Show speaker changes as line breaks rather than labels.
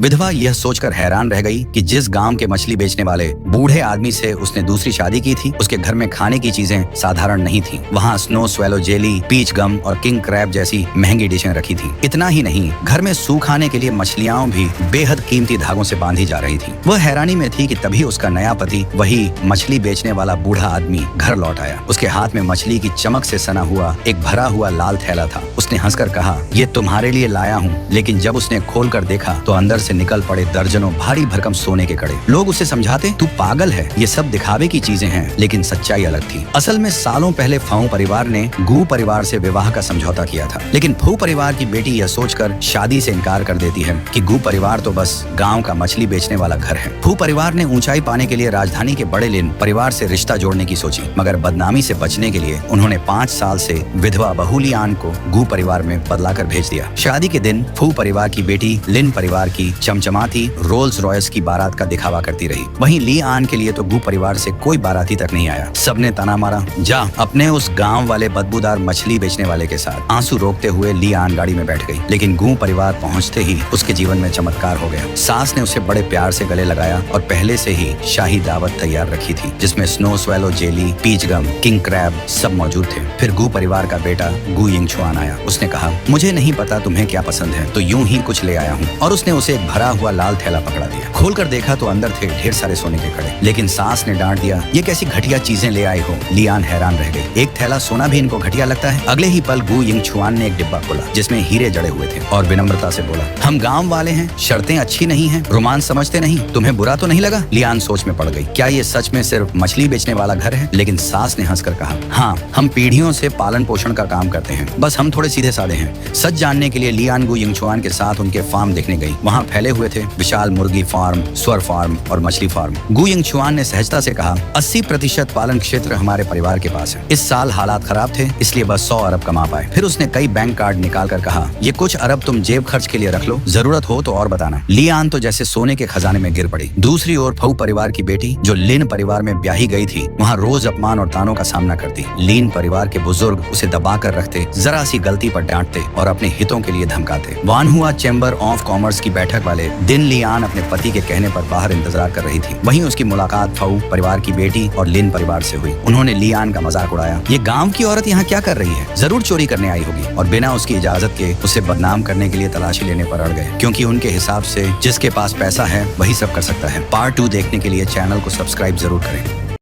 विधवा यह सोचकर हैरान रह गई कि जिस गांव के मछली बेचने वाले बूढ़े आदमी से उसने दूसरी शादी की थी, उसके घर में खाने की चीजें साधारण नहीं थी। वहाँ स्नो स्वेलो जेली, पीच गम और किंग क्रैब जैसी महंगी डिशें रखी थी। इतना ही नहीं, घर में सूख आने के लिए मछलियां भी बेहद कीमती धागों से बांधी जा रही थी। वह हैरानी में थी कि तभी उसका नया पति, वही मछली बेचने वाला बूढ़ा आदमी, घर लौट आया। उसके हाथ में मछली की चमक से सना हुआ एक भरा हुआ लाल थैला था। उसने हंसकर कहा, ये तुम्हारे लिए लाया हूँ। लेकिन जब उसने खोल कर देखा तो अंदर से निकल पड़े दर्जनों भारी भरकम सोने के कड़े। लोग उसे समझाते, तू पागल है, ये सब दिखावे की चीजें हैं। लेकिन सच्चाई अलग थी। असल में सालों पहले फाऊ परिवार ने गू परिवार से विवाह का समझौता किया था। लेकिन फू परिवार की बेटी यह सोचकर शादी से इनकार कर देती है कि गू परिवार तो बस गांव का मछली बेचने वाला घर है। फू परिवार ने ऊंचाई पाने के लिए राजधानी के बड़े लिन परिवार से रिश्ता जोड़ने की सोची, मगर बदनामी से बचने के लिए उन्होंने 5 साल से विधवा बहू लियान को गू परिवार में बदलाकर भेज दिया। शादी के दिन फू परिवार की बेटी लिन परिवार की चमचमाती रोल्स रॉयस की बारात का दिखावा करती रही। वहीं लियान के लिए तो गू परिवार से कोई बाराती तक नहीं आया। सबने ताना मारा, जा अपने उस गांव वाले बदबूदार मछली बेचने वाले के साथ। आंसू रोकते हुए लियान गाड़ी में बैठ गई। लेकिन गू परिवार पहुंचते ही उसके जीवन में चमत्कार हो गया। सास ने उसे बड़े प्यार से गले लगाया और पहले से ही शाही दावत तैयार रखी थी, जिसमें स्नो स्वेलो जेली, पीच गम, किंग क्रैब सब मौजूद थे। फिर गू परिवार का बेटा गू यिंगछुआन आया। उसने कहा, मुझे नहीं पता तुम्हें क्या पसंद है, तो यूं ही कुछ ले आया हूँ। और उसने उसे एक भरा हुआ लाल थैला पकड़ा दिया। खोलकर देखा तो अंदर थे ढेर सारे सोने के कड़े। लेकिन सास ने डांट दिया, ये कैसी घटिया चीजें ले आए हो। लियान हैरान रह गई। एक थैला सोना भी इनको घटिया लगता है। अगले ही पल गू यिंगछुआन ने एक डिब्बा खोला जिसमें हीरे जड़े हुए थे और विनम्रता से बोला, हम गांव वाले हैं, शर्तें अच्छी नहीं हैं, रोमांस समझते नहीं, तुम्हें बुरा तो नहीं लगा। लियान सोच में पड़ गई, क्या ये सच में सिर्फ मछली बेचने वाला घर है। लेकिन सास ने हंसकर कहा, हाँ, हम पीढ़ियों से पालन पोषण का काम करते हैं, बस हम थोड़े सीधे साधे हैं। सच जानने के लिए लियान गू यिंगछुआन के साथ उनके फार्म देखने गई। वहाँ फैले हुए थे विशाल मुर्गी फार्म, स्वर फार्म और मछली फार्म। गू यिंगछुआन ने सहजता से कहा, 80% पालन क्षेत्र हमारे परिवार के पास है। इस साल हालात खराब थे, इसलिए बस 100 अरब कमा पाए। फिर उसने कई बैंक कार्ड निकाल कर कहा, ये कुछ अरब तुम जेब खर्च के लिए रख लो, जरूरत हो तो और बताना। लियान तो जैसे सोने के खजाने में गिर पड़ी। दूसरी ओर फऊ परिवार की बेटी, जो लिन परिवार में ब्याही गई थी, वहाँ रोज अपमान और तानों का सामना करती। लिन परिवार के बुजुर्ग उसे दबा कर रखते, जरा सी गलती पर डांटते और अपने हितों के लिए धमकाते। वानहुआ चैम्बर ऑफ कॉमर्स की बैठक वाले दिन लियान अपने पति के कहने पर बाहर इंतजार कर रही थी। वहीं उसकी मुलाकात फऊ परिवार की बेटी और लिन परिवार से हुई। उन्होंने लियान का मजाक उड़ाया, ये गांव की औरत यहाँ क्या कर रही है, जरूर चोरी करने आई होगी। और बिना उसकी इजाजत के उसे बदनाम करने के लिए तलाशी लेने पर अड़ गए, क्योंकि उनके हिसाब से जिसके पास पैसा है वही सब कर सकता है। पार्ट 2 देखने के लिए चैनल को सब्सक्राइब जरूर करें।